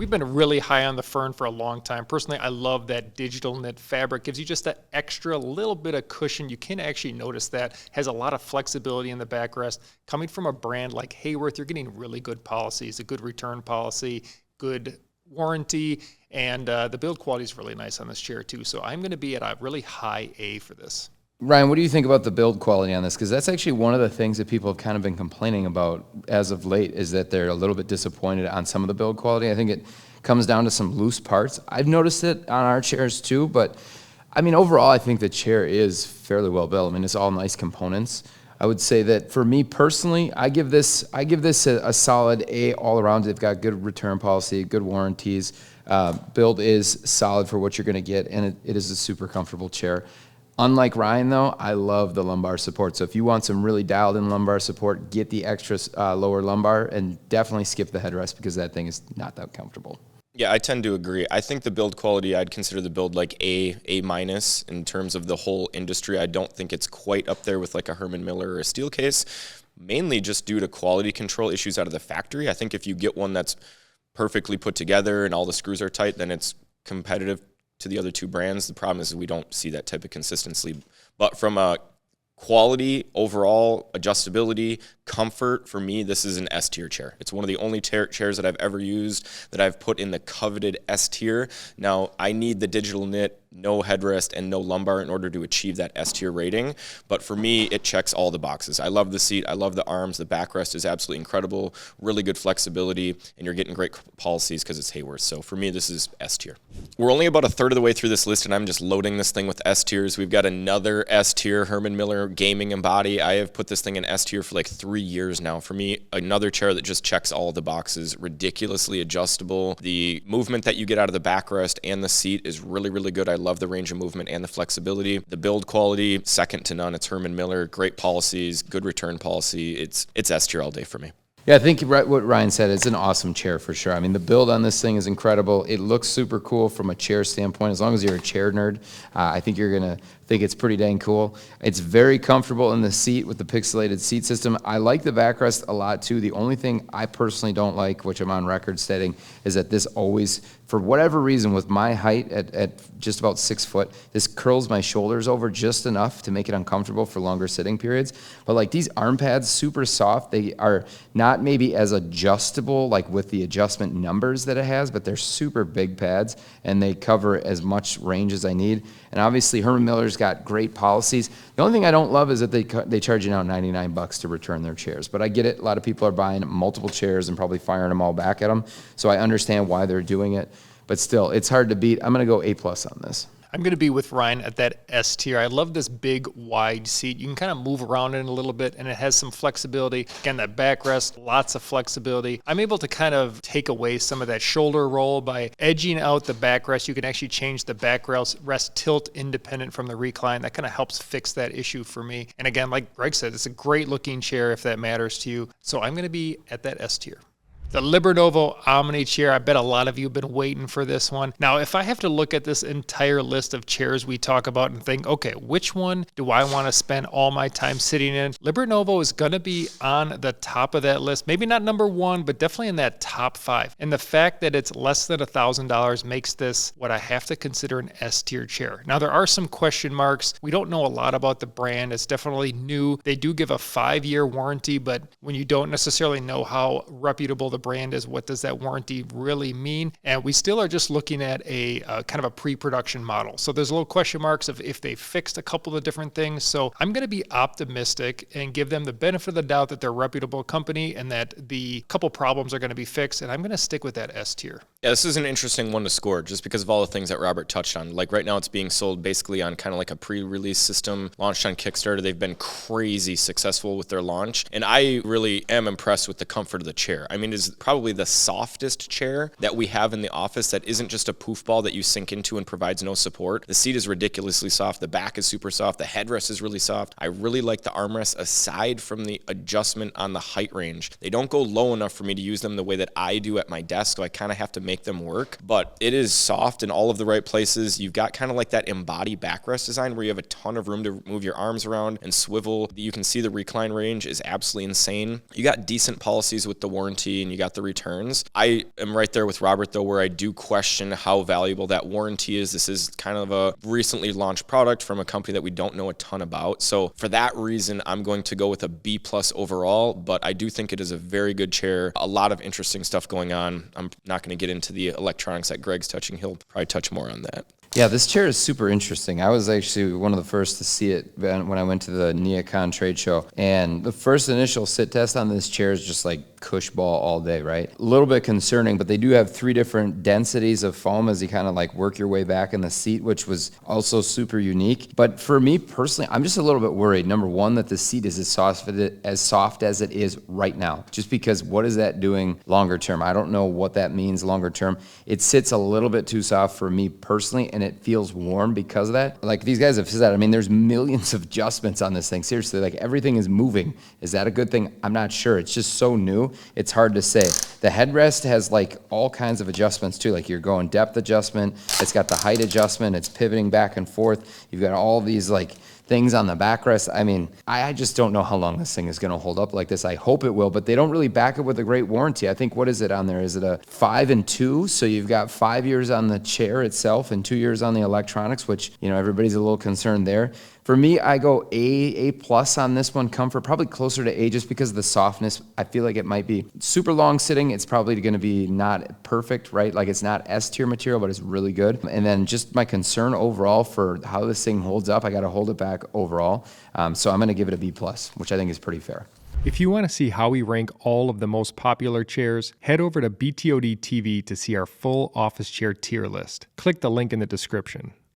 We've been really high on the Fern for a long time. Personally, I love that digital knit fabric. Gives you just that extra little bit of cushion. You can actually notice that. Has a lot of flexibility in the backrest. Coming from a brand like Haworth, you're getting really good policies, a good return policy, good warranty, and the build quality is really nice on this chair too. So I'm going to be at a really high A for this. Ryan, what do you think about the build quality on this? Because that's actually one of the things that people have kind of been complaining about as of late, is that they're a little bit disappointed on some of the build quality. I think it comes down to some loose parts. I've noticed it on our chairs too, but I mean, overall, I think the chair is fairly well built. I mean, it's all nice components. I would say that for me personally, I give this a solid A all around. They've got good return policy, good warranties. Build is solid for what you're going to get, and it is a super comfortable chair. Unlike Ryan, though, I love the lumbar support. So if you want some really dialed-in lumbar support, get the extra lower lumbar, and definitely skip the headrest because that thing is not that comfortable. Yeah, I tend to agree. I think the build quality, I'd consider the build like A minus in terms of the whole industry. I don't think it's quite up there with like a Herman Miller or a Steelcase, mainly just due to quality control issues out of the factory. I think if you get one that's perfectly put together and all the screws are tight, then it's competitive to the other two brands. The problem is we don't see that type of consistency. But from a quality, overall, adjustability, comfort, for me, this is an S tier chair. It's one of the only chairs that I've ever used that I've put in the coveted S tier. Now, I need the digital knit, no headrest, and no lumbar in order to achieve that S tier rating. But for me, it checks all the boxes. I love the seat. I love the arms. The backrest is absolutely incredible. Really good flexibility, and you're getting great policies because it's Haworth. So for me, this is S tier. We're only about a third of the way through this list, and I'm just loading this thing with S tiers. We've got another S tier, Herman Miller Gaming Embody. I have put this thing in S tier for like 3 years now. For me, another chair that just checks all the boxes. Ridiculously adjustable. The movement that you get out of the backrest and the seat is really, really good. I love the range of movement and the flexibility. The build quality, second to none. It's Herman Miller. Great policies, good return policy. It's S tier all day for me. Yeah, I think what Ryan said, it's an awesome chair for sure. I mean, the build on this thing is incredible. It looks super cool from a chair standpoint. As long as you're a chair nerd, I think you're going to think it's pretty dang cool. It's very comfortable in the seat with the pixelated seat system. I like the backrest a lot too. The only thing I personally don't like, which I'm on record stating, is that this always, for whatever reason, with my height at just about 6 foot, this curls my shoulders over just enough to make it uncomfortable for longer sitting periods. But like these arm pads, super soft. They are not maybe as adjustable like with the adjustment numbers that it has, but they're super big pads and they cover as much range as I need. And obviously Herman Miller's got great policies. The only thing I don't love is that they charge you now $99 to return their chairs. But I get it. A lot of people are buying multiple chairs and probably firing them all back at them. So I understand why they're doing it. But still, it's hard to beat. I'm going to go A+ on this. I'm going to be with Ryan at that S tier. I love this big, wide seat. You can kind of move around in a little bit, and it has some flexibility. Again, that backrest, lots of flexibility. I'm able to kind of take away some of that shoulder roll by edging out the backrest. You can actually change the backrest tilt independent from the recline. That kind of helps fix that issue for me. And again, like Greg said, it's a great looking chair if that matters to you. So I'm going to be at that S tier. The Libernovo Omni chair, I bet a lot of you have been waiting for this one. Now, if I have to look at this entire list of chairs we talk about and think, okay, which one do I want to spend all my time sitting in? Libernovo is going to be on the top of that list. Maybe not number one, but definitely in that top 5. And the fact that it's less than $1,000 makes this what I have to consider an S-tier chair. Now, there are some question marks. We don't know a lot about the brand. It's definitely new. They do give a 5-year warranty, but when you don't necessarily know how reputable the brand is, what does that warranty really mean? And we still are just looking at a kind of a pre-production model. So there's a little question marks of if they fixed a couple of different things. So I'm going to be optimistic and give them the benefit of the doubt that they're a reputable company and that the couple problems are going to be fixed. And I'm going to stick with that S tier. Yeah, this is an interesting one to score just because of all the things that Robert touched on. Like right now it's being sold basically on kind of like a pre-release system launched on Kickstarter. They've been crazy successful with their launch. And I really am impressed with the comfort of the chair. I mean, it's probably the softest chair that we have in the office that isn't just a poof ball that you sink into and provides no support. The seat is ridiculously soft. The back is super soft. The headrest is really soft. I really like the armrests aside from the adjustment on the height range. They don't go low enough for me to use them the way that I do at my desk, so I kind of have to make them work. But it is soft in all of the right places. You've got kind of like that Embody backrest design where you have a ton of room to move your arms around and swivel. You can see the recline range is absolutely insane. You got decent policies with the warranty, and you got the returns. I am right there with Robert, though, where I do question how valuable that warranty is. This is kind of a recently launched product from a company that we don't know a ton about. So for that reason, I'm going to go with a B+ overall, but I do think it is a very good chair. A lot of interesting stuff going on. I'm not going to get into the electronics that Greg's touching. He'll probably touch more on that. Yeah, this chair is super interesting. I was actually one of the first to see it when I went to the Neocon trade show. And the first initial sit test on this chair is just like cush ball all day, right? A little bit concerning, but they do have 3 different densities of foam as you kind of like work your way back in the seat, which was also super unique. But for me personally, I'm just a little bit worried. Number one, that the seat is as soft as it is right now, just because what is that doing longer term? I don't know what that means longer term. It sits a little bit too soft for me personally, and it feels warm because of that. Like these guys have said, I mean, there's millions of adjustments on this thing. Seriously, like everything is moving. Is that a good thing? I'm not sure. It's just so new. It's hard to say. The headrest has like all kinds of adjustments too. Like you're going depth adjustment. It's got the height adjustment. It's pivoting back and forth. You've got all these like things on the backrest. I mean, I just don't know how long this thing is going to hold up like this. I hope it will, but they don't really back it with a great warranty. I think, what is it on there? Is it a 5 and 2? So you've got 5 years on the chair itself and 2 years on the electronics, which, you know, everybody's a little concerned there. For me, I go A+ on this one. Comfort, probably closer to A just because of the softness. I feel like it might be super long sitting. It's probably going to be not perfect, right? Like it's not S-tier material, but it's really good. And then just my concern overall for how this thing holds up, I got to hold it back overall. So I'm going to give it a B+, which I think is pretty fair. If you want to see how we rank all of the most popular chairs, head over to BTODtv to see our full office chair tier list. Click the link in the description.